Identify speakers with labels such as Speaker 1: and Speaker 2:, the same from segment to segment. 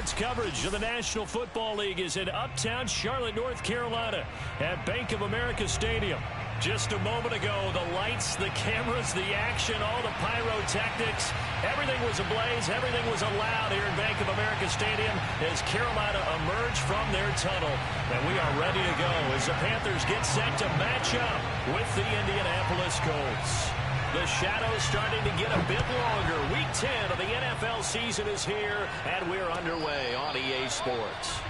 Speaker 1: Sports coverage of the National Football League is in uptown Charlotte, North Carolina at Bank of America Stadium. Just a moment ago, the lights, the cameras, the action, all the pyrotechnics, everything was ablaze, everything was allowed here in Bank of America Stadium as Carolina emerged from their tunnel. And we are ready to go as the Panthers get set to match up with the Indianapolis Colts. The shadows starting to get a bit longer. Week 10 of the NFL season is here, and we're underway on EA Sports.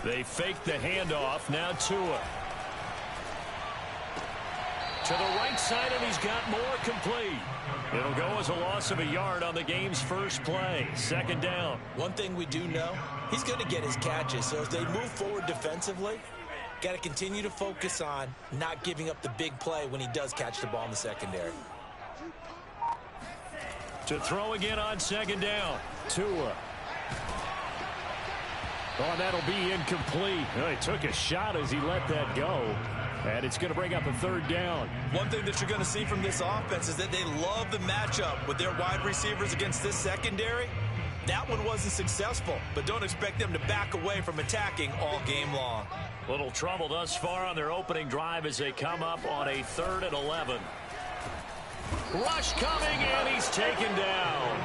Speaker 1: They fake the handoff. Now Tua. To the right side, and he's got more complete. It'll go as a loss of a yard on the game's first play. Second down.
Speaker 2: One thing we do know, he's going to get his catches. So as they move forward defensively, got to continue to focus on not giving up the big play when he does catch the ball in the secondary.
Speaker 1: To throw again on second down. Tua. Oh, that'll be incomplete. Well, he took a shot as he let that go. And it's going to bring up a third down.
Speaker 2: One thing that you're going to see from this offense is that they love the matchup with their wide receivers against this secondary. That one wasn't successful, but don't expect them to back away from attacking all game long.
Speaker 1: Little trouble thus far on their opening drive as they come up on a 3rd and 11. Rush coming, and he's taken down.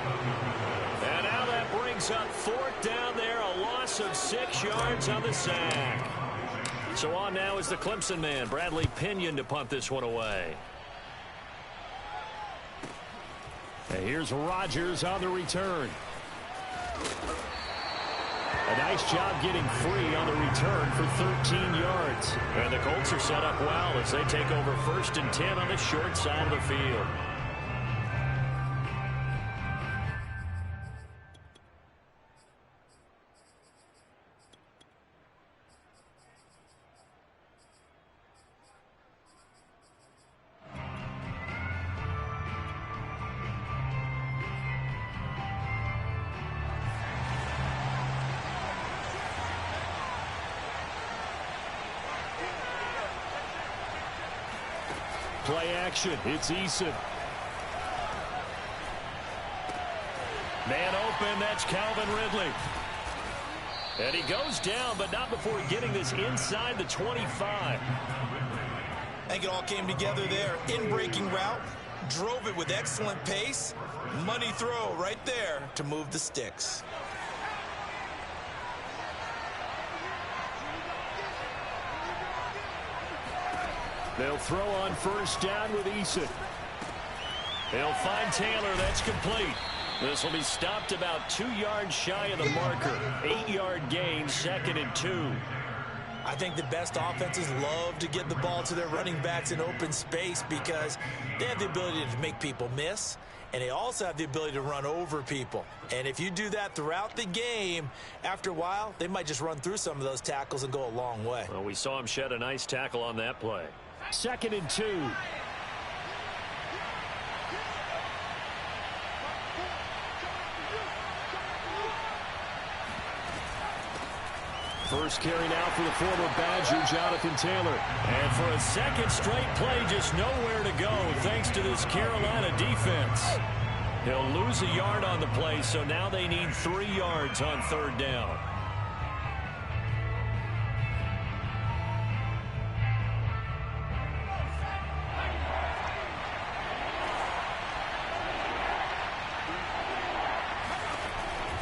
Speaker 1: And now that brings up 4th down there, a loss of 6 yards on the sack. So on now is the Clemson man, Bradley Pinion, to punt this one away. And here's Rodgers on the return. A nice job getting free on the return for 13 yards. And the Colts are set up well as they take over 1st and 10 on the short side of the field. Play action. It's Eason. Man open. That's Calvin Ridley. And he goes down, but not before getting this inside the 25.
Speaker 2: I think it all came together there. In-breaking route. Drove it with excellent pace. Money throw right there to move the sticks.
Speaker 1: They'll throw on 1st down with Eason. They'll find Taylor. That's complete. This will be stopped about 2 yards shy of the marker. 8-yard gain, 2nd and 2.
Speaker 2: I think the best offenses love to get the ball to their running backs in open space because they have the ability to make people miss, and they also have the ability to run over people. And if you do that throughout the game, after a while, they might just run through some of those tackles and go a long way.
Speaker 1: Well, we saw him shed a nice tackle on that play. 2nd and 2. First carry now for the former Badger, Jonathan Taylor. And for a 2nd straight play, just nowhere to go thanks to this Carolina defense. He'll lose a yard on the play, so now they need 3 yards on 3rd down.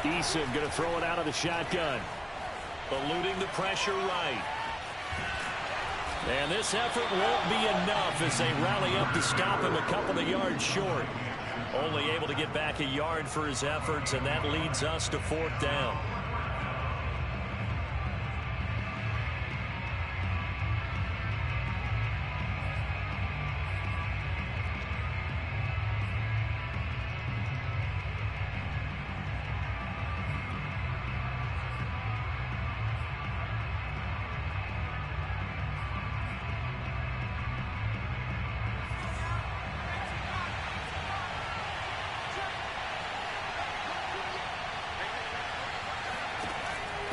Speaker 1: Eason going to throw it out of the shotgun. Eluding the pressure right. And this effort won't be enough as they rally up to stop him a couple of yards short. Only able to get back a yard for his efforts, and that leads us to 4th down.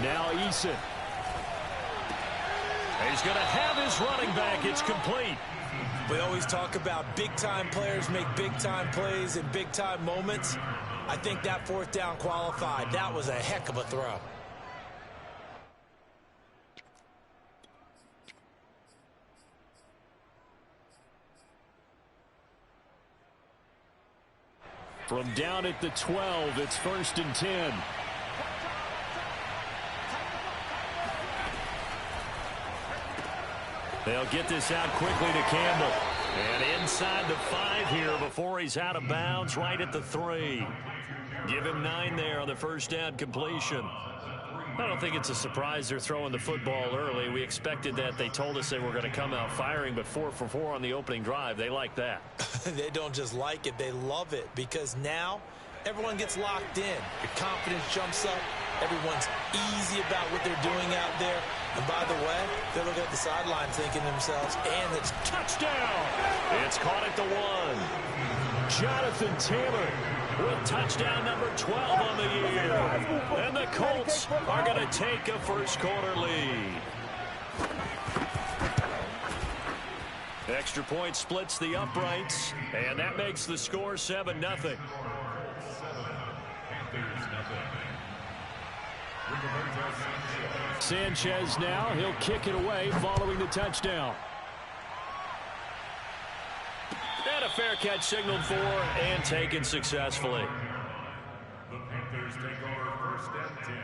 Speaker 1: Now Eason. He's going to have his running back. It's complete.
Speaker 2: We always talk about big-time players make big-time plays in big-time moments. I think that fourth down qualified. That was a heck of a throw.
Speaker 1: From down at the 12, it's 1st and 10. They'll get this out quickly to Campbell. And inside the 5 here before he's out of bounds, right at the 3. Give him 9 there on the first down completion. I don't think it's a surprise they're throwing the football early. We expected that. They told us they were going to come out firing, but 4 for 4 on the opening drive. They like that.
Speaker 2: They don't just like it, they love it, because now everyone gets locked in. Your confidence jumps up. Everyone's easy about what they're doing out there. And by the way, they're looking at the sideline thinking to themselves, and it's touchdown.
Speaker 1: It's caught at the 1. Jonathan Taylor with touchdown number 12 on the year. And the Colts are going to take a first quarter lead. Extra point splits the uprights, and that makes the score 7-0. Sanchez now, he'll kick it away following the touchdown. And a fair catch signaled for and taken successfully.
Speaker 3: The Panthers take over 1st and 10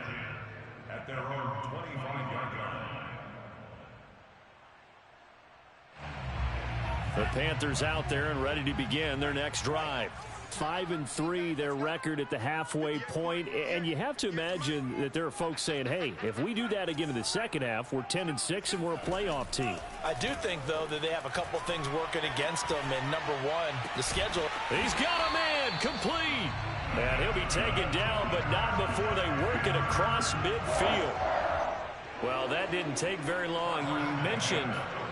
Speaker 3: at their own 25-yard line.
Speaker 1: The Panthers out there and ready to begin their next drive. 5-3 their record at the halfway point, and you have to imagine that there are folks saying, hey, if we do that again in the second half, we're 10-6 and we're a playoff team.
Speaker 2: I do think, though, that they have a couple things working against them, and number one, the schedule.
Speaker 1: He's got a man complete, and he'll be taken down, but not before they work it across midfield. Well, that didn't take very long. You mentioned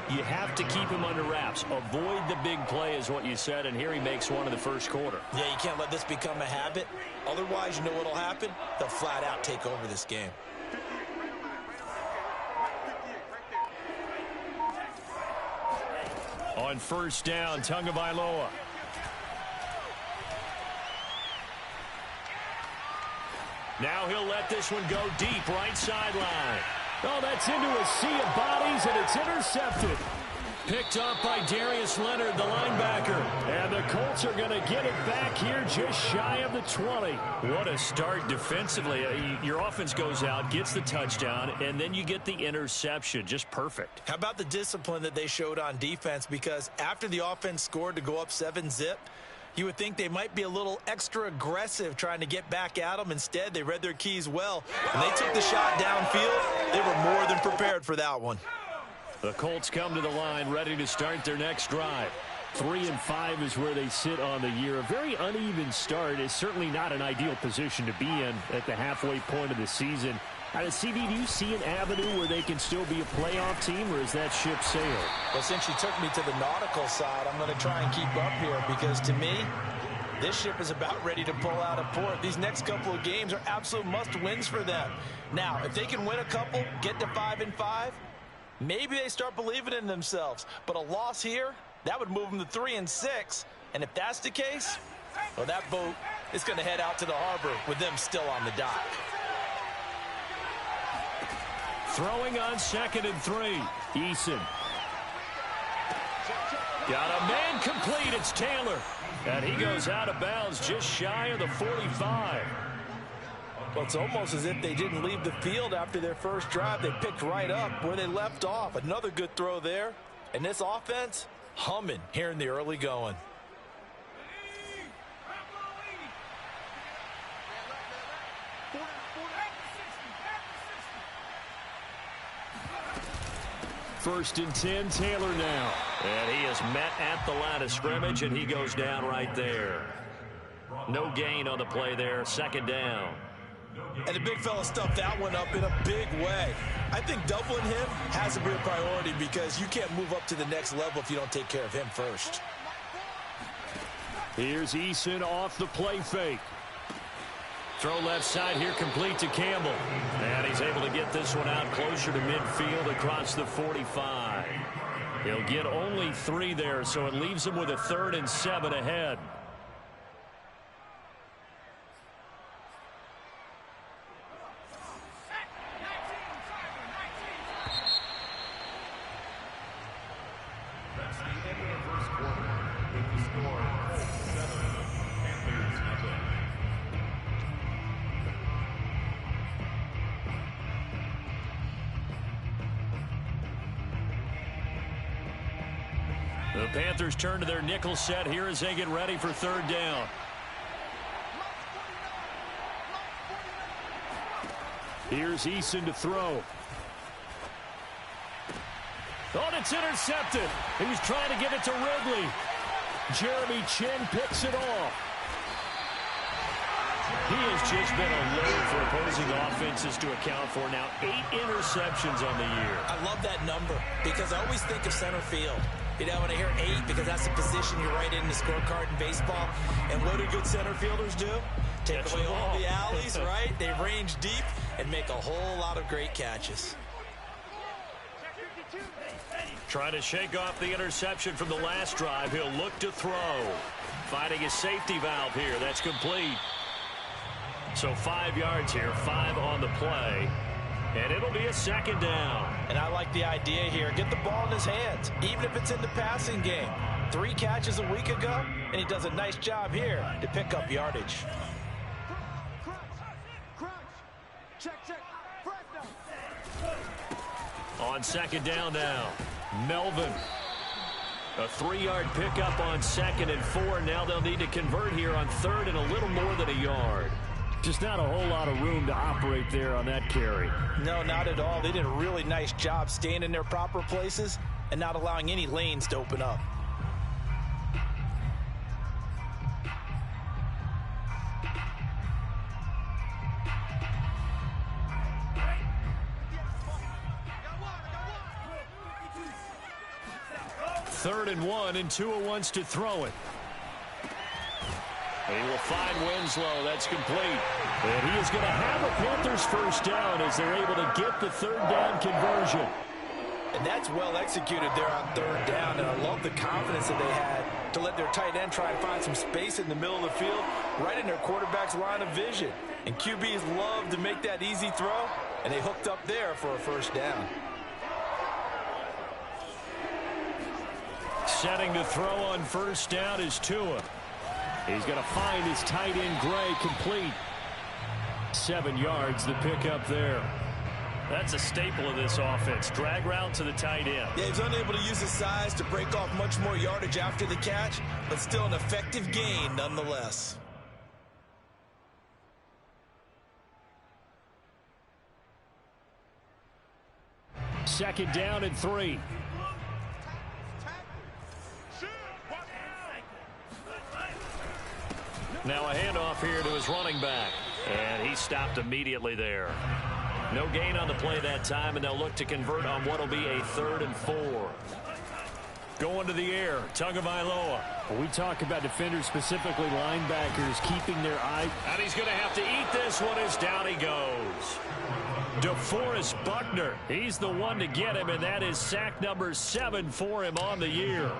Speaker 1: you have to keep him under wraps. Avoid the big play is what you said, and here he makes one in the first quarter.
Speaker 2: Yeah, you can't let this become a habit. Otherwise, you know what will happen? They'll flat out take over this game.
Speaker 1: On first down, Tagovailoa. Now he'll let this one go deep, right sideline. Oh, that's into a sea of bodies, and it's intercepted. Picked up by Darius Leonard, the linebacker. And the Colts are going to get it back here just shy of the 20. What a start defensively. Your offense goes out, gets the touchdown, and then you get the interception. Just perfect.
Speaker 2: How about the discipline that they showed on defense? Because after the offense scored to go up 7-zip, you would think they might be a little extra aggressive trying to get back at them. Instead, they read their keys well. When they took the shot downfield, they were more than prepared for that one.
Speaker 1: The Colts come to the line ready to start their next drive. 3-5 is where they sit on the year. A very uneven start is certainly not an ideal position to be in at the halfway point of the season. CD, do you see an avenue where they can still be a playoff team, or is that ship sailed?
Speaker 2: Well, since you took me to the nautical side, I'm going to try and keep up here, because to me, this ship is about ready to pull out of port. These next couple of games are absolute must-wins for them. Now, if they can win a couple, get to 5-5, maybe they start believing in themselves. But a loss here, that would move them to 3-6. And if that's the case, well, that boat is going to head out to the harbor with them still on the dock.
Speaker 1: Throwing on 2nd and 3. Eason. Got a man complete. It's Taylor. And he goes out of bounds just shy of the 45.
Speaker 2: Well, it's almost as if they didn't leave the field after their first drive. They picked right up where they left off. Another good throw there. And this offense, humming here in the early going.
Speaker 1: First and 10, Taylor now. And he is met at the line of scrimmage, and he goes down right there. No gain on the play there, 2nd down.
Speaker 2: And the big fella stuffed that one up in a big way. I think doubling him has to be a priority, because you can't move up to the next level if you don't take care of him first.
Speaker 1: Here's Eason off the play fake. Throw left side here complete to Campbell. And he's able to get this one out closer to midfield across the 45. He'll get only 3 there, so it leaves him with a 3rd and 7 ahead.
Speaker 3: That's the end of the first quarter with the score 7, Panthers nothing.
Speaker 1: The Panthers turn to their nickel set here as they get ready for 3rd down. Here's Eason to throw. Oh, it's intercepted. He's trying to get it to Ridley. Jeremy Chin picks it off. He has just been a load for opposing offenses to account for. Now 8 interceptions on the year.
Speaker 2: I love that number because I always think of center field. You know, when I hear 8, because that's the position you write in the scorecard in baseball. And what do good center fielders do? Take away all the alleys, right? They range deep and make a whole lot of great catches.
Speaker 1: Trying to shake off the interception from the last drive. He'll look to throw. Finding a safety valve here. That's complete. So 5 yards here, 5 on the play. And it'll be a 2nd down.
Speaker 2: And I like the idea here. Get the ball in his hands, even if it's in the passing game. 3 catches a week ago, and he does a nice job here to pick up yardage.
Speaker 1: On 2nd down now, Melvin. A 3-yard pickup on 2nd and 4. Now they'll need to convert here on 3rd and a little more than a yard. Just not a whole lot of room to operate there on that carry.
Speaker 2: No, not at all. They did a really nice job staying in their proper places and not allowing any lanes to open up.
Speaker 1: Third and 1, and Tua wants to throw it. He will find Winslow. That's complete. And he is going to have a Panthers 1st down as they're able to get the 3rd down conversion.
Speaker 2: And that's well executed there on 3rd down. And I love the confidence that they had to let their tight end try and find some space in the middle of the field, right in their quarterback's line of vision. And QBs love to make that easy throw, and they hooked up there for a 1st down.
Speaker 1: Setting to throw on 1st down is Tua. He's going to find his tight end, Gray, complete. 7 yards, the pickup there. That's a staple of this offense. Drag route to the tight end.
Speaker 2: Yeah, he's unable to use his size to break off much more yardage after the catch, but still an effective gain nonetheless.
Speaker 1: Second down and 3. Now a handoff here to his running back. And he stopped immediately there. No gain on the play that time, and they'll look to convert on what will be a 3rd and 4. Going to the air, Tagovailoa.
Speaker 4: We talk about defenders, specifically linebackers, keeping their eye.
Speaker 1: And he's going to have to eat this one as down he goes. DeForest Buckner, he's the one to get him, and that is sack number 7 for him on the year.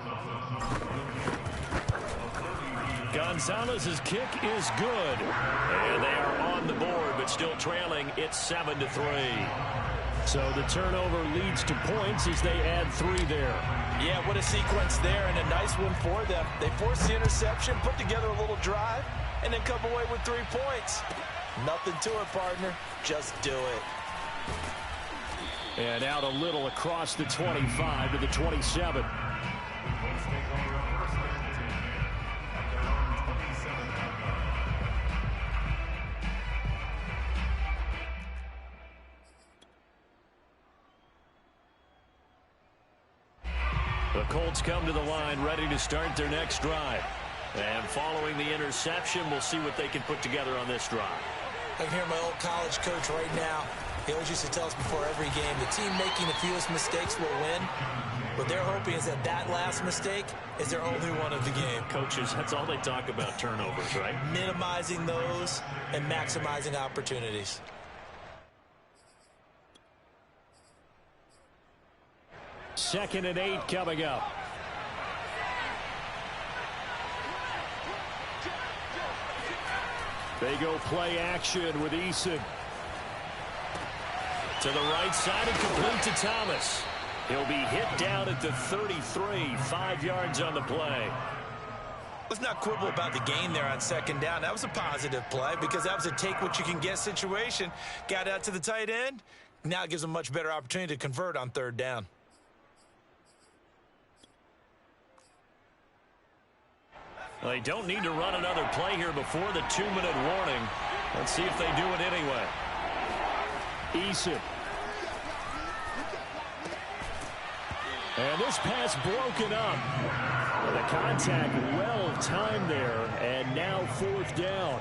Speaker 1: Gonzalez's kick is good. And they are on the board, but still trailing. It's 7-3. So the turnover leads to points as they add 3 there.
Speaker 2: Yeah, what a sequence there, and a nice one for them. They force the interception, put together a little drive, and then come away with 3 points. Nothing to it, partner. Just do it.
Speaker 1: And out a little across the 25 to the 27. The Colts come to the line ready to start their next drive. And following the interception, we'll see what they can put together on this drive.
Speaker 2: I can hear my old college coach right now. He always used to tell us before every game, the team making the fewest mistakes will win. What they're hoping is that that last mistake is their only one of the game.
Speaker 1: Coaches, that's all they talk about, turnovers, right?
Speaker 2: Minimizing those and maximizing opportunities.
Speaker 1: 2nd and 8 coming up. They go play action with Eason. To the right side and complete to Thomas. He'll be hit down at the 33, 5 yards on the play.
Speaker 2: Let's not quibble about the gain there on 2nd down. That was a positive play because that was a take-what-you-can-get situation. Got out to the tight end. Now it gives them a much better opportunity to convert on 3rd down.
Speaker 1: Well, they don't need to run another play here before the 2-minute warning. Let's see if they do it anyway. Eason. And this pass broken up. And the contact well timed there. And now 4th down.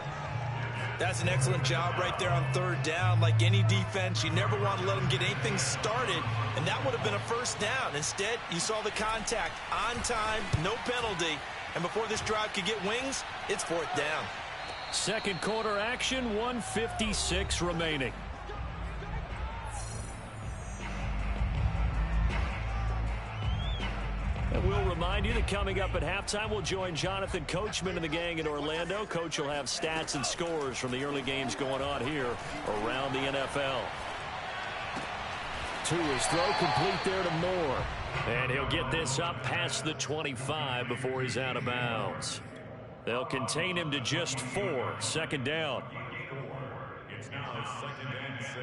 Speaker 2: That's an excellent job right there on 3rd down. Like any defense, you never want to let them get anything started. And that would have been a 1st down. Instead, you saw the contact on time, no penalty. And before this drive could get wings, it's 4th down.
Speaker 1: 2nd quarter action, 1:56 remaining. And we'll remind you that coming up at halftime, we'll join Jonathan Coachman and the gang in Orlando. Coach will have stats and scores from the early games going on here around the NFL. Tua's throw complete there to Moore. And he'll get this up past the 25 before he's out of bounds. They'll contain him to just 4. 2nd down.
Speaker 3: It's now 2nd and 6.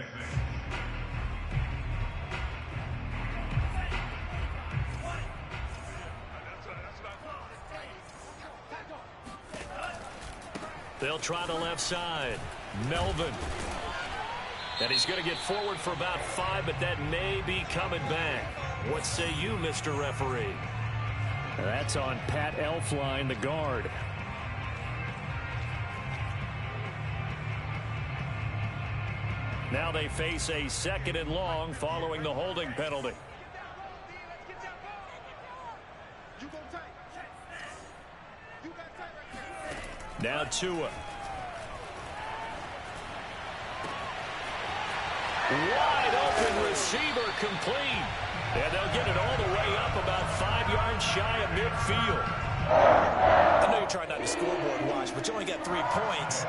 Speaker 1: They'll try the left side. Melvin. And he's going to get forward for about 5, but that may be coming back. What say you, Mr. Referee? That's on Pat Elflein, the guard. Now they face a 2nd and long following the holding penalty. Now Tua. Wide open receiver complete. And they'll get it all the way up about 5 yards shy of midfield.
Speaker 2: I know you're trying not to scoreboard watch, but you only got 3 points.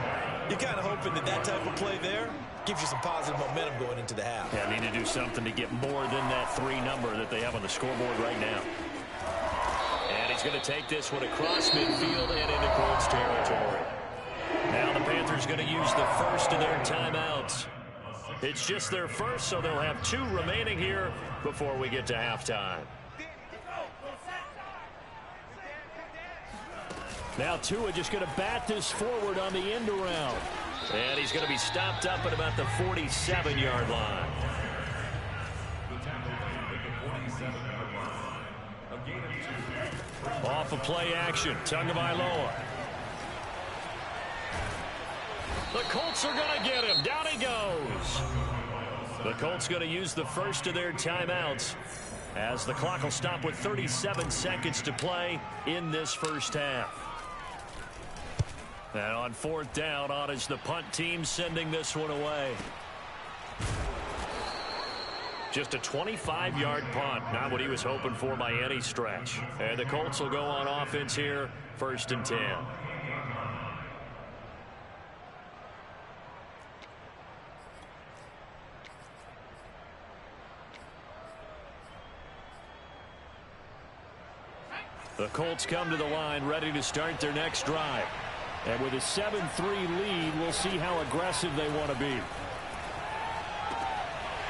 Speaker 2: You're kind of hoping that that type of play there gives you some positive momentum going into the half.
Speaker 1: Yeah, need to do something to get more than that 3 number that they have on the scoreboard right now. And he's going to take this one across midfield and into Colts territory. Now the Panthers going to use the first of their timeouts. It's just their first, so they'll have 2 remaining here before we get to halftime. Now Tua just going to bat this forward on the end around. And he's going to be stopped up at about the 47-yard line. Off of play action, Tagovailoa. The Colts are going to get him. Down he goes. The Colts going to use the first of their timeouts as the clock will stop with 37 seconds to play in this first half. And on 4th down, on is the punt team sending this one away. Just a 25-yard punt, not what he was hoping for by any stretch. And the Colts will go on offense here, 1st and 10. The Colts come to the line ready to start their next drive. And with a 7-3 lead, we'll see how aggressive they want to be.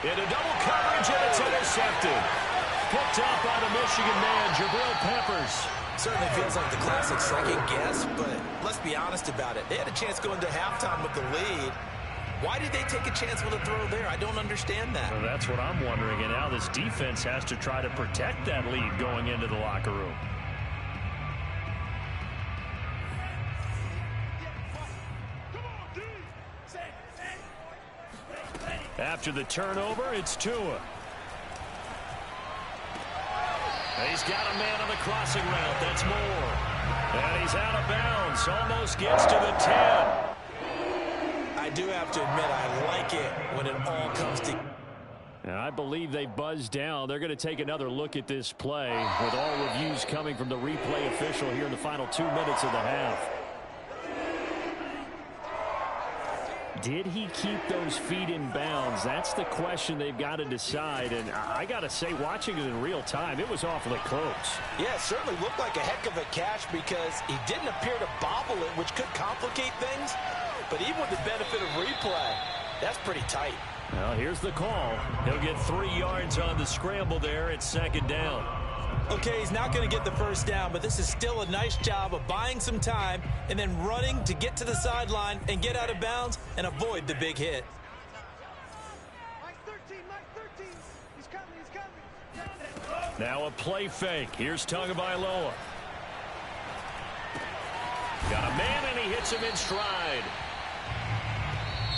Speaker 1: Into double coverage, and it's intercepted. Picked up by the Michigan man, Jabril Peppers.
Speaker 2: Certainly feels like the classic second guess, but let's be honest about it. They had a chance going to halftime with the lead. Why did they take a chance with a throw there? I don't understand that.
Speaker 1: Well, that's what I'm wondering, and now this defense has to try to protect that lead going into the locker room. After the turnover, it's Tua. He's got a man on the crossing route. That's Moore. And he's out of bounds. Almost gets to the 10.
Speaker 2: I do have to admit, I like it when it all comes together.
Speaker 4: And I believe they buzzed down. They're going to take another look at this play with all reviews coming from the replay official here in the final 2 minutes of the half. Did he keep those feet in bounds? That's the question they've got to decide. And I got to say, watching it in real time, it was awfully close.
Speaker 2: Yeah, it certainly looked like a heck of a catch because he didn't appear to bobble it, which could complicate things. But even with the benefit of replay, that's pretty tight.
Speaker 1: Well, here's the call. He'll get 3 yards on the scramble there at second down.
Speaker 2: Okay, he's not going to get the first down, but this is still a nice job of buying some time and then running to get to the sideline and get out of bounds and avoid the big hit.
Speaker 5: Mike 13, he's coming.
Speaker 1: Now a play fake. Here's Tagovailoa. Got a man, and he hits him in stride.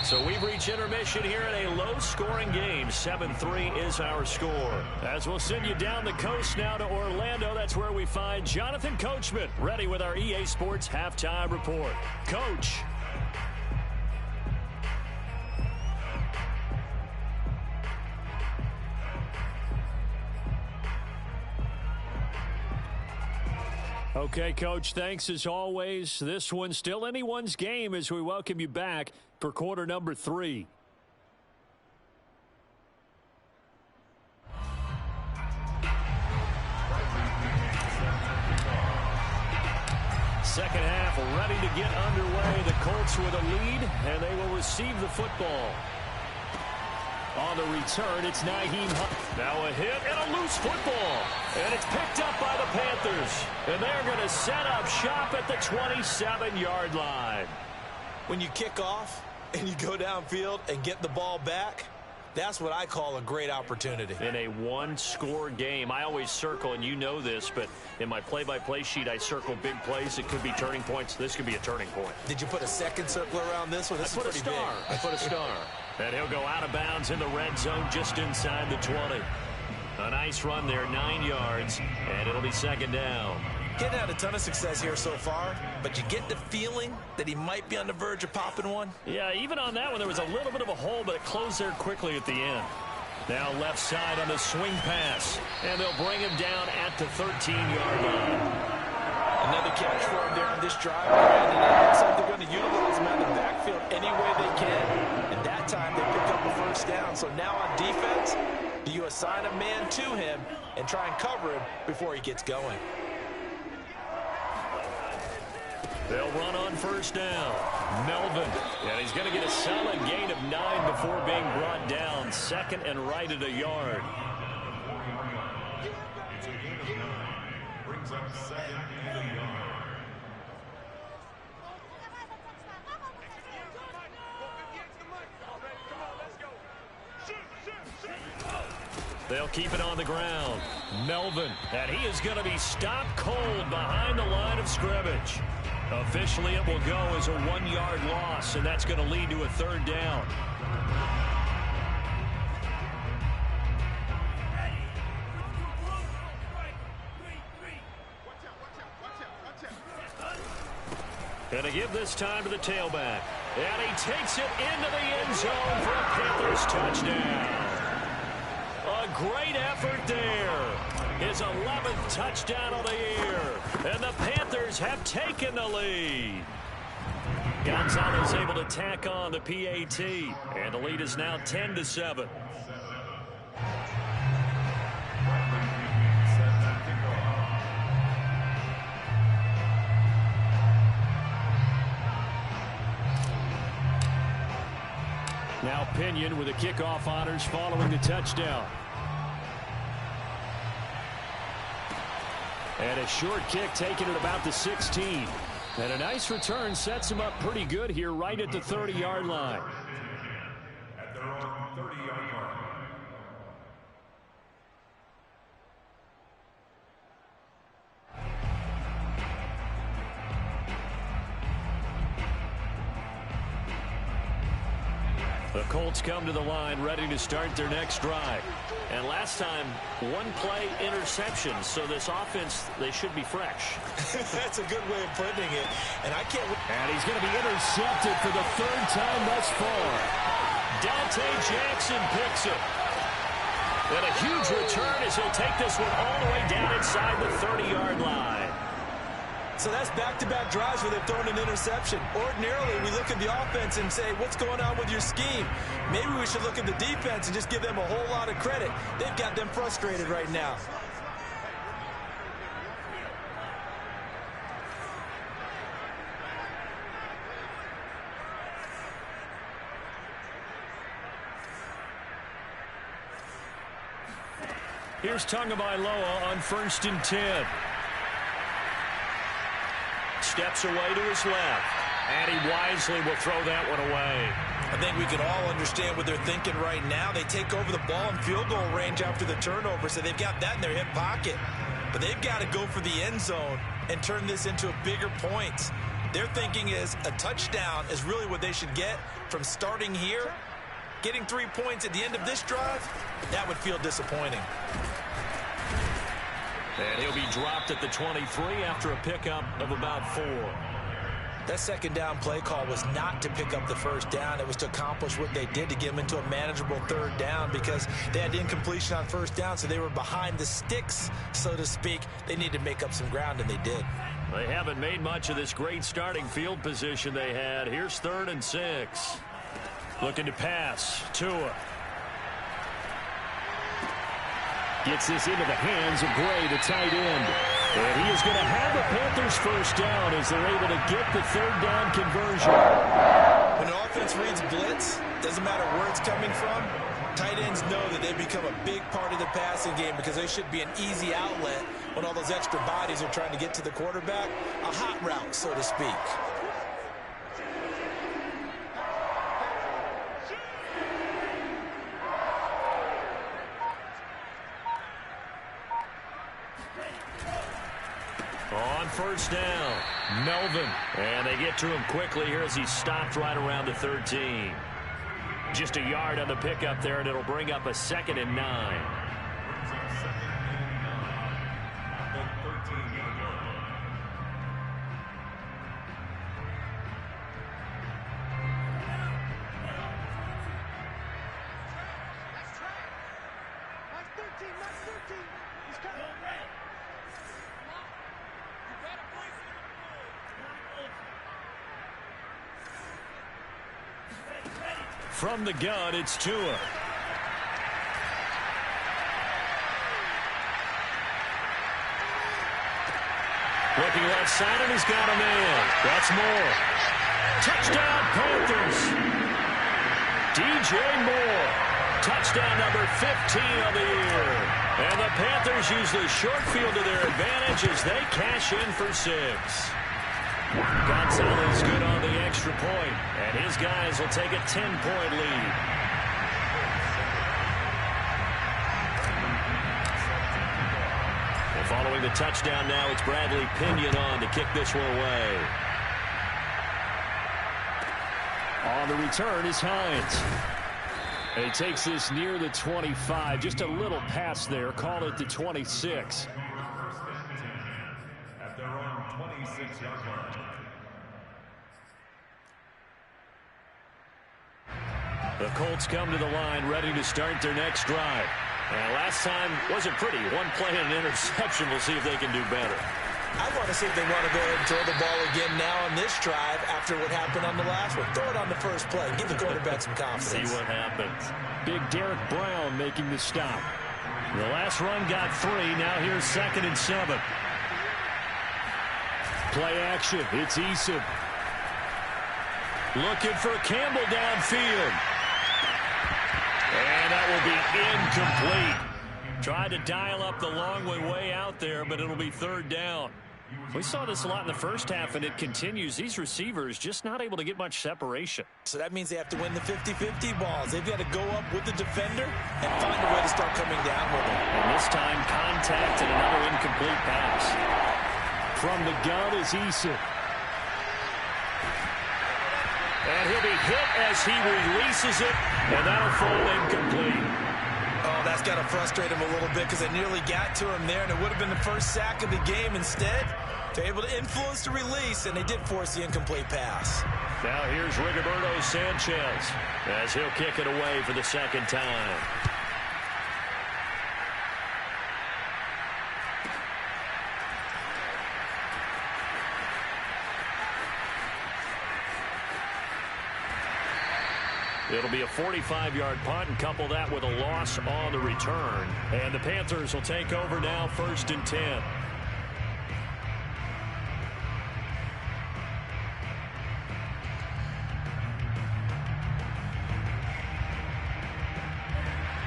Speaker 1: So we've reached intermission here in a low-scoring game. 7-3 is our score. As we'll send you down the coast now to Orlando, that's where we find Jonathan Coachman, ready with our EA Sports Halftime Report. Coach. Okay, Coach, thanks as always. This one's still anyone's game as we welcome you back for quarter number 3. Second half ready to get underway. The Colts with a lead, and they will receive the football. On the return, it's Nyheim Hines. Now a hit and a loose football. And it's picked up by the Panthers. And they're going to set up shop at the 27-yard line.
Speaker 2: When you kick off and you go downfield and get the ball back, that's what I call a great opportunity.
Speaker 1: In a one-score game, I always circle, and you know this, but in my play-by-play sheet, I circle big plays. It could be turning points. This could be a turning point.
Speaker 2: Did you put a second circle around this one? This is pretty big.
Speaker 1: I put a star. And he'll go out of bounds in the red zone just inside the 20. A nice run there, 9 yards, and it'll be second down.
Speaker 2: Getting had a ton of success here so far, but you get the feeling that he might be on the verge of popping one.
Speaker 1: Yeah, even on that one, there was a little bit of a hole, but it closed there quickly at the end. Now left side on the swing pass, and they'll bring him down at the 13-yard line.
Speaker 2: Another catch for him there on this drive, and it looks like they're going to utilize him out of the backfield any way they can. And that time they pick up the first down. So now on defense, do you assign a man to him and try and cover him before he gets going?
Speaker 1: They'll run on first down. Melvin, and he's going to get a solid gain of 9 before being brought down. Second and right at a yard.
Speaker 3: It's a gain of 9. Brings up second and a yard.
Speaker 1: They'll keep it on the ground. Melvin, and he is going to be stopped cold behind the line of scrimmage. Officially, it will go as a 1-yard loss, and that's going to lead to a third down. Going to give this time to the tailback. And he takes it into the end zone for a Panthers touchdown. A great effort there. His 11th touchdown of the year. And the Panthers have taken the lead. Gonzalez able to tack on the PAT. And the lead is now 10-7. Now Pinion with the kickoff honors following the touchdown. And a short kick taken at about the 16. And a nice return sets him up pretty good here right at the 30-yard line.
Speaker 3: At their own 30-yard line.
Speaker 1: The Colts come to the line ready to start their next drive. And last time, one play interception. So this offense, they should be fresh.
Speaker 2: That's a good way of putting it. And I can't.
Speaker 1: And he's going to be intercepted for the third time thus far. Dante Jackson picks it. And a huge return as he'll take this one all the way down inside the 30-yard line.
Speaker 2: So that's back-to-back drives where they've thrown an interception. Ordinarily, we look at the offense and say, what's going on with your scheme? Maybe we should look at the defense and just give them a whole lot of credit. They've got them frustrated right now.
Speaker 1: Here's Tagovailoa on 1st and 10. Steps away to his left. And he wisely will throw that one away.
Speaker 2: I think we can all understand what they're thinking right now. They take over the ball in field goal range after the turnover, so they've got that in their hip pocket. But they've got to go for the end zone and turn this into a bigger point. Their thinking is a touchdown is really what they should get from starting here. Getting 3 points at the end of this drive, that would feel disappointing.
Speaker 1: And he'll be dropped at the 23 after a pickup of about 4.
Speaker 2: That second down play call was not to pick up the first down. It was to accomplish what they did to get them into a manageable third down because they had incompletion on first down, so they were behind the sticks, so to speak. They needed to make up some ground, and they did.
Speaker 1: They haven't made much of this great starting field position they had. Here's 3rd and 6. Looking to pass. Tua.
Speaker 4: Gets this into the hands of Gray, the tight end. And he is going to have the Panthers first down as they're able to get the third down conversion.
Speaker 2: When an offense reads blitz, doesn't matter where it's coming from, tight ends know that they become a big part of the passing game because they should be an easy outlet when all those extra bodies are trying to get to the quarterback. A hot route, so to speak.
Speaker 1: On first down, Melvin. And they get to him quickly here as he stopped right around the 13. Just a yard on the pickup there, and it'll bring up a 2nd and 9. From the gun, it's Tua. Looking left side, and he's got a man. That's Moore. Touchdown, Panthers. DJ Moore. Touchdown number 15 of the year. And the Panthers use the short field to their advantage as they cash in for 6. Gonzalez good on the extra point, and his guys will take a 10-point lead. And following the touchdown now, it's Bradley Pinion on to kick this one away.
Speaker 4: On the return is Hines. And he takes this near the 25. Just a little pass there. Call it the 26.
Speaker 3: At their own 26-yard line.
Speaker 1: The Colts come to the line ready to start their next drive. And last time wasn't pretty. One play and an interception. We'll see if they can do better.
Speaker 2: I want to see if they want to go ahead and throw the ball again now on this drive after what happened on the last one. Throw it on the first play. Give the quarterback some confidence.
Speaker 1: See what happens.
Speaker 4: Big Derek Brown making the stop.
Speaker 1: The last run got 3. Now here's 2nd and 7.
Speaker 4: Play action. It's Eason.
Speaker 1: Looking for Campbell downfield. And that will be incomplete. Tried to dial up the long way out there, but it'll be 3rd down. We saw this a lot in the first half, and it continues. These receivers just not able to get much separation.
Speaker 2: So that means they have to win the 50-50 balls. They've got to go up with the defender and find a way to start coming down with him.
Speaker 1: And this time, contact and another incomplete pass.
Speaker 4: From the gun is Eason.
Speaker 1: And he'll be hit as he releases it, and that'll fall incomplete.
Speaker 2: Oh, that's got to frustrate him a little bit because they nearly got to him there, and it would have been the first sack of the game. Instead, they're able to influence the release, and they did force the incomplete pass.
Speaker 1: Now here's Rigoberto Sanchez as he'll kick it away for the 2nd time. It'll be a 45-yard punt, and couple that with a loss on the return. And the Panthers will take over now, 1st and 10.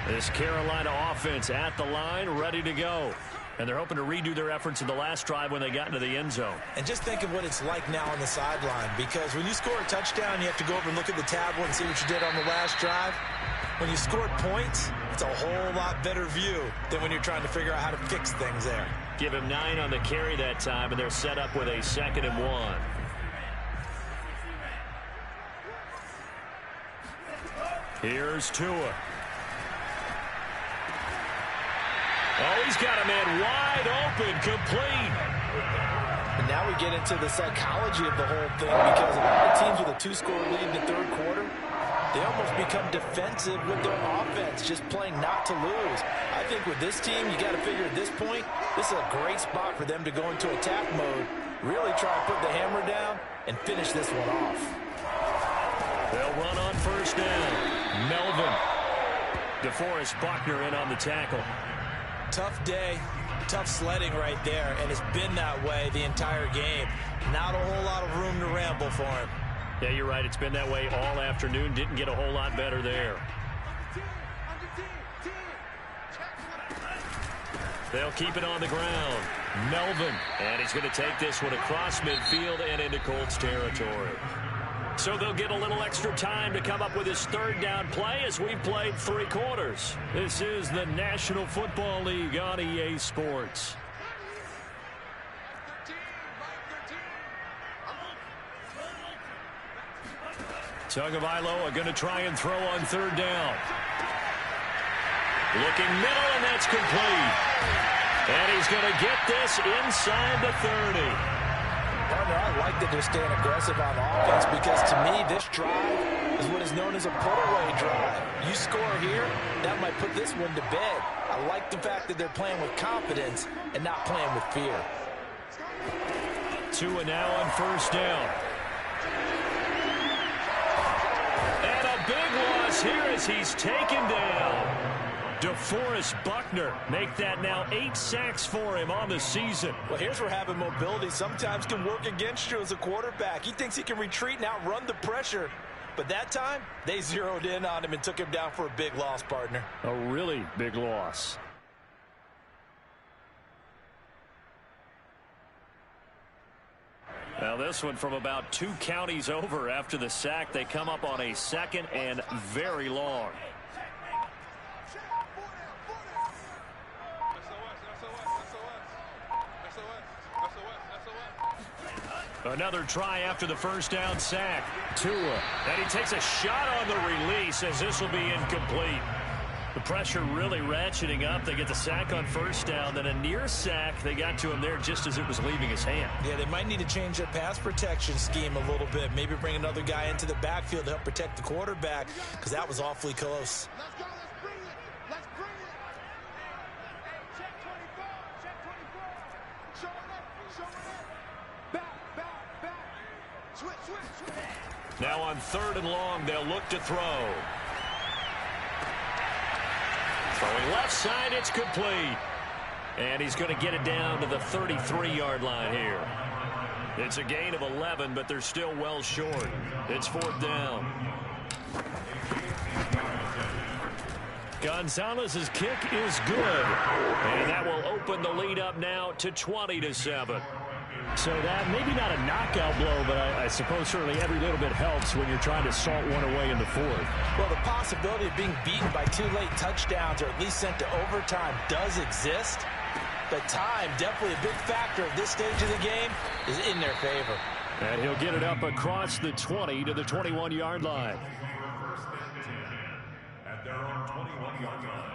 Speaker 1: This Carolina offense at the line, ready to go. And they're hoping to redo their efforts in the last drive when they got into the end zone.
Speaker 2: And just think of what it's like now on the sideline, because when you score a touchdown, you have to go over and look at the tablet and see what you did on the last drive. When you scored points, it's a whole lot better view than when you're trying to figure out how to fix things there.
Speaker 1: Give him 9 on the carry that time, and they're set up with a 2nd and 1. Here's Tua. Oh, he's got a man wide open, complete.
Speaker 2: And now we get into the psychology of the whole thing, because a lot of teams with a 2-score lead in the third quarter, they almost become defensive with their offense, just playing not to lose. I think with this team, you got to figure at this point, this is a great spot for them to go into attack mode, really try and put the hammer down and finish this one off.
Speaker 1: They'll run on 1st down. Melvin. DeForest Buckner in on the tackle.
Speaker 2: Tough day, tough sledding right there, and it's been that way the entire game. Not a whole lot of room to ramble for him.
Speaker 1: Yeah, you're right. It's been that way all afternoon. Didn't get a whole lot better there. They'll keep it on the ground. Melvin, and he's going to take this one across midfield and into Colts territory. So they'll get a little extra time to come up with his 3rd down play as we've played 3 quarters. This is the National Football League on EA Sports. Tagovailoa are going to try and throw on 3rd down. Looking middle, and that's complete. And he's going to get this inside the 30.
Speaker 2: Partner, I like that they're staying aggressive on offense, because to me, this drive is what is known as a put-away drive. You score here, that might put this one to bed. I like the fact that they're playing with confidence and not playing with fear.
Speaker 1: Tua now on 1st down. And a big loss here as he's taken down. DeForest Buckner make that now 8 sacks for him on the season.
Speaker 2: Well, here's where having mobility sometimes can work against you as a quarterback. He thinks he can retreat and outrun the pressure. But that time, they zeroed in on him and took him down for a big loss, partner.
Speaker 1: A really big loss. Now this one from about 2 counties over after the sack. They come up on a 2nd and very long. Another try after the 1st down sack. Tua. And he takes a shot on the release as this will be incomplete. The pressure really ratcheting up. They get the sack on 1st down. Then a near sack. They got to him there just as it was leaving his hand.
Speaker 2: Yeah, they might need to change their pass protection scheme a little bit. Maybe bring another guy into the backfield to help protect the quarterback, because that was awfully close.
Speaker 5: Let's go, let's bring it. Let's bring it. Hey, check 24. Check 24. Show it up. Show it up. Back. Switch.
Speaker 1: Now on 3rd and long, they'll look to throw. Throwing left side, it's complete. And he's going to get it down to the 33-yard line here. It's a gain of 11, but they're still well short. It's 4th down. Gonzalez's kick is good. And that will open the lead up now to 20-7.
Speaker 4: So that maybe not a knockout blow, but I suppose certainly every little bit helps when you're trying to salt one away in the 4th.
Speaker 2: Well, the possibility of being beaten by 2 late touchdowns or at least sent to overtime does exist. But time, definitely a big factor at this stage of the game, is in their favor.
Speaker 4: And he'll get it up across the 20 to the 21-yard line.
Speaker 3: At their own 21-yard line.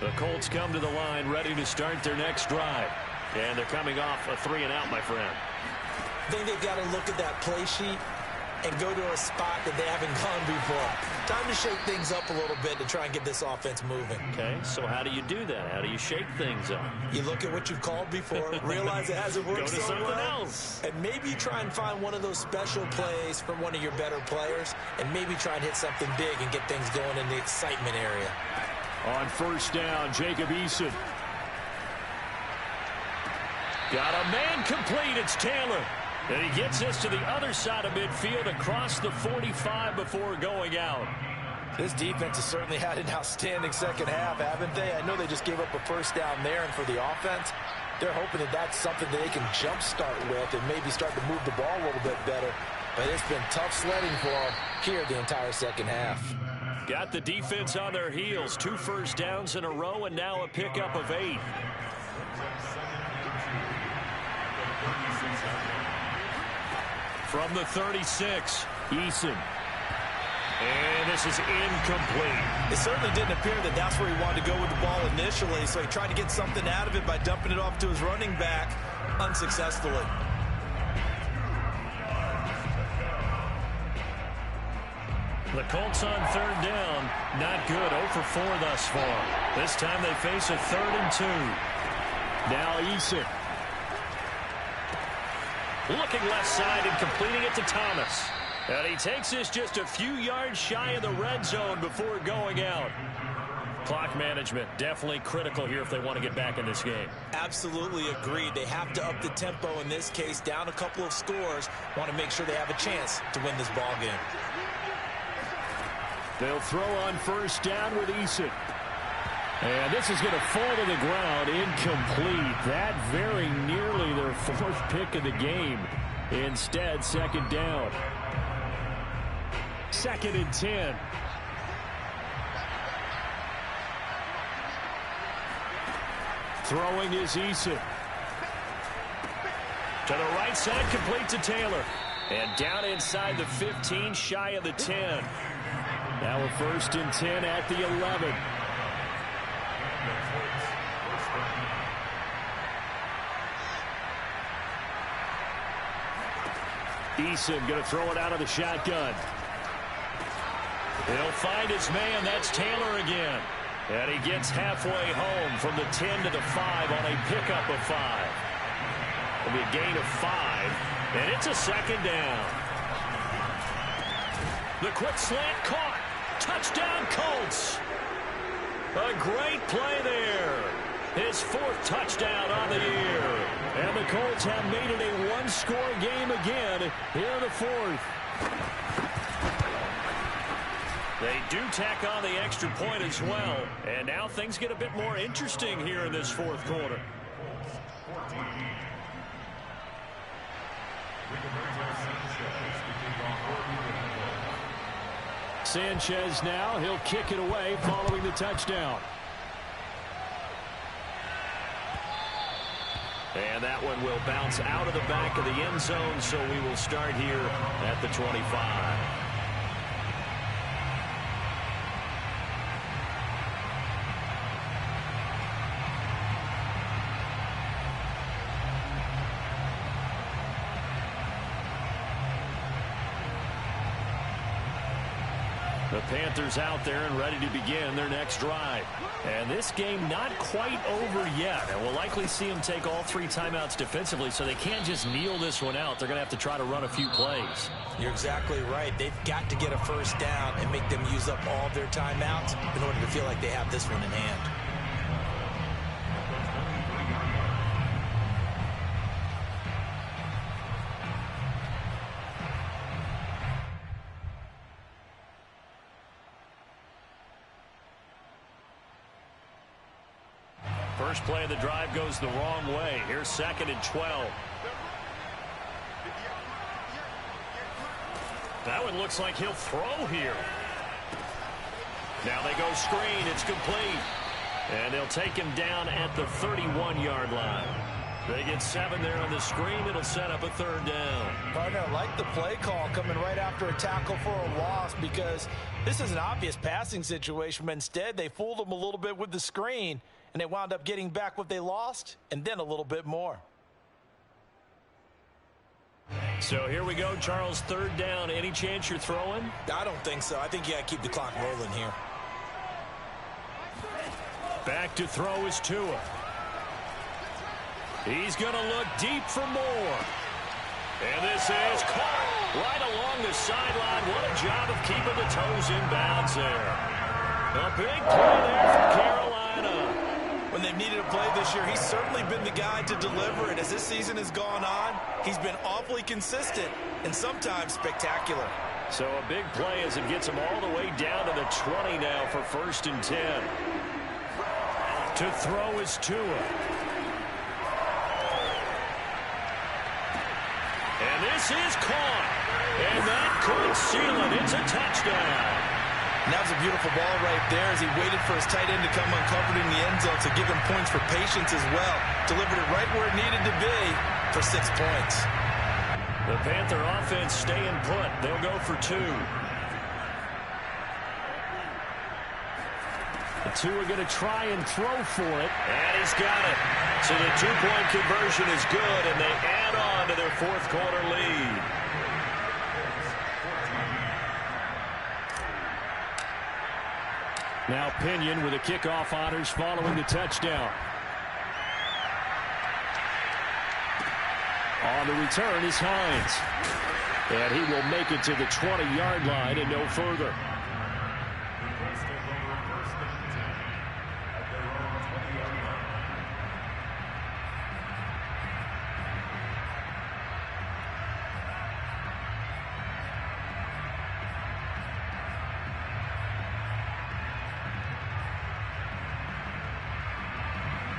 Speaker 1: The Colts come to the line ready to start their next drive. And they're coming off a 3-and-out, my friend.
Speaker 2: I think they've got to look at that play sheet and go to a spot that they haven't gone before. Time to shake things up a little bit to try and get this offense moving.
Speaker 4: Okay, so how do you do that? How do you shake things up?
Speaker 2: You look at what you've called before, realize it hasn't worked
Speaker 4: Go to
Speaker 2: so
Speaker 4: something
Speaker 2: well,
Speaker 4: else.
Speaker 2: and maybe try and find one of those special plays from one of your better players, and maybe try and hit something big and get things going in the excitement area.
Speaker 4: On first down, Jacob Eason. Got a man complete. It's Taylor. And he gets us to the other side of midfield across the 45 before going out.
Speaker 2: This defense has certainly had an outstanding second half, haven't they? I know they just gave up a first down there, and for the offense, they're hoping that that's something that they can jumpstart with and maybe start to move the ball a little bit better. But it's been tough sledding for them here the entire second half.
Speaker 4: Got the defense on their heels. 2 first downs in a row, and now a pickup of 8. From the 36, Eason. And this is incomplete.
Speaker 2: It certainly didn't appear that that's where he wanted to go with the ball initially, so he tried to get something out of it by dumping it off to his running back unsuccessfully.
Speaker 1: The Colts on third down. Not good. 0 for 4 thus far. This time they face a 3rd and 2.
Speaker 4: Now Eason.
Speaker 1: Looking left side and completing it to Thomas. And he takes this just a few yards shy of the red zone before going out. Clock management definitely critical here if they want to get back in this game.
Speaker 2: Absolutely agreed. They have to up the tempo in this case, down a couple of scores. Want to make sure they have a chance to win this ball game.
Speaker 4: They'll throw on first down with Eason. And this is going to fall to the ground, incomplete. That very nearly their 4th pick of the game. Instead, second down. 2nd and 10. Throwing is Eason.
Speaker 1: To the right side, complete to Taylor. And down inside the 15, shy of the 10.
Speaker 4: Now a 1st and 10 at the 11. Eason going to throw it out of the shotgun.
Speaker 1: He'll find his man. That's Taylor again. And he gets halfway home from the 10 to the 5 on a pickup of 5. It'll be a gain of 5. And it's a second down. The quick slant caught. Touchdown Colts. A great play there. His 4th touchdown on the year. And the Colts have made it a 1-score game again here in the 4th. They do tack on the extra point as well. And now things get a bit more interesting here in this 4th quarter.
Speaker 4: Sanchez now. He'll kick it away following the touchdown.
Speaker 1: And that one will bounce out of the back of the end zone, so we will start here at the 25. The Panthers out there and ready to begin their next drive. And this game not quite over yet. And we'll likely see them take all 3 timeouts defensively, so they can't just kneel this one out. They're going to have to try to run a few plays.
Speaker 2: You're exactly right. They've got to get a first down and make them use up all their timeouts in order to feel like they have this one in hand.
Speaker 1: First play of the drive goes the wrong way. Here's 2nd and 12. That one looks like he'll throw here. Now they go screen. It's complete. And they'll take him down at the 31-yard line. They get 7 there on the screen. It'll set up a 3rd down.
Speaker 2: Partner, I like the play call coming right after a tackle for a loss, because this is an obvious passing situation, but instead they fooled them a little bit with the screen, and they wound up getting back what they lost and then a little bit more.
Speaker 1: So here we go, Charles, third down. Any chance you're throwing?
Speaker 2: I don't think so. I think you got to keep the clock rolling here.
Speaker 1: Back to throw is Tua. He's going to look deep for more. And this is caught right along the sideline. What a job of keeping the toes in bounds there. A big play there for Carolina.
Speaker 2: When they've needed a play this year, he's certainly been the guy to deliver. And as this season has gone on, he's been awfully consistent and sometimes spectacular.
Speaker 1: So a big play as it gets him all the way down to the 20 now for 1st and 10. To throw is Tua. And this is caught. And that could seal it. It's a touchdown.
Speaker 2: And that was a beautiful ball right there as he waited for his tight end to come uncovered in the end zone, so give him points for patience as well. Delivered it right where it needed to be for 6 points.
Speaker 1: The Panther offense staying put. They'll go for 2. The 2 are going to try and throw for it. And he's got it. So the 2-point conversion is good, and they add on to their 4th quarter lead. Now Pinion with the kickoff honors following the touchdown. On the return is Hines. And he will make it to the 20-yard line and no further.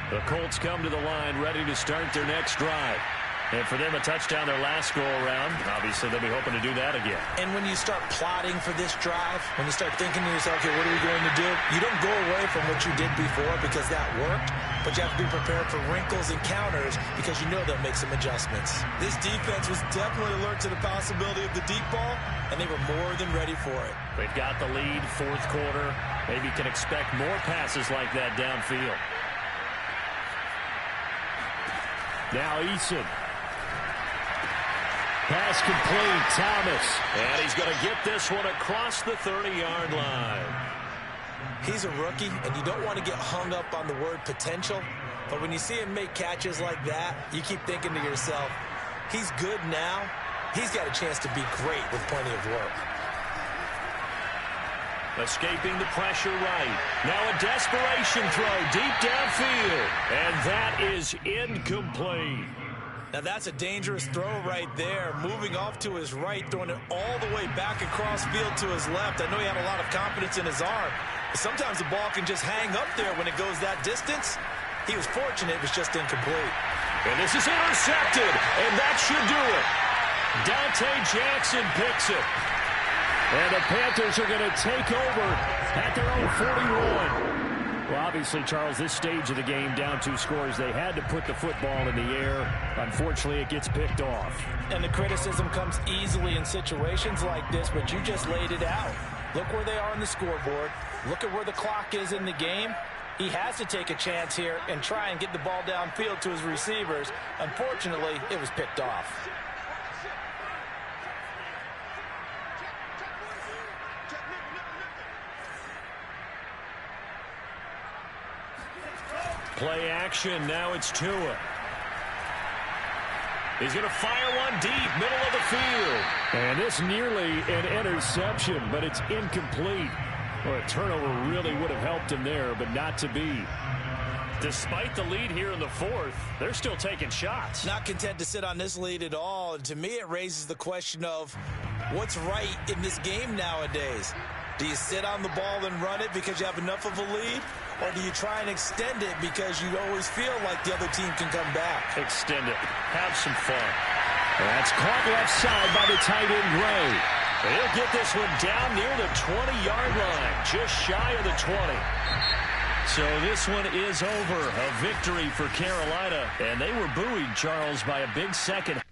Speaker 1: The Colts come to the line ready to start their next drive. And for them, a touchdown their last go-around. Obviously, they'll be hoping to do that again.
Speaker 2: And when you start plotting for this drive, when you start thinking to yourself, okay, what are we going to do? You don't go away from what you did before because that worked, but you have to be prepared for wrinkles and counters because you know they'll make some adjustments. This defense was definitely alert to the possibility of the deep ball, and they were more than ready for it.
Speaker 1: They've got the lead, 4th quarter. Maybe can expect more passes like that downfield. Now Eason. Pass complete, Thomas. And he's going to get this one across the 30-yard line.
Speaker 2: He's a rookie, and you don't want to get hung up on the word potential. But when you see him make catches like that, you keep thinking to yourself, he's good now. He's got a chance to be great with plenty of work.
Speaker 1: Escaping the pressure right. Now a desperation throw deep downfield. And that is incomplete.
Speaker 2: Now that's a dangerous throw right there. Moving off to his right, throwing it all the way back across field to his left. I know he had a lot of confidence in his arm. But sometimes the ball can just hang up there when it goes that distance. He was fortunate it was just incomplete.
Speaker 1: And this is intercepted. And that should do it. Dante Jackson picks it. And the Panthers are going to take over at their own 41. Well, obviously, Charles, this stage of the game, down 2 scores, they had to put the football in the air. Unfortunately, it gets picked off.
Speaker 2: And the criticism comes easily in situations like this, but you just laid it out. Look where they are on the scoreboard. Look at where the clock is in the game. He has to take a chance here and try and get the ball downfield to his receivers. Unfortunately, it was picked off.
Speaker 1: Play action. Now it's Tua. He's going to fire one deep, middle of the field. And this nearly an interception, but it's incomplete. Well, a turnover really would have helped him there, but not to be. Despite the lead here in the 4th, they're still taking shots.
Speaker 2: Not content to sit on this lead at all. And to me, it raises the question of what's right in this game nowadays. Do you sit on the ball and run it because you have enough of a lead? Or do you try and extend it because you always feel like the other team can come back?
Speaker 1: Extend it. Have some fun. That's caught left side by the tight end, Gray. He'll get this one down near the 20-yard line, just shy of the 20. So this one is over. A victory for Carolina. And they were buoyed, Charles, by a big second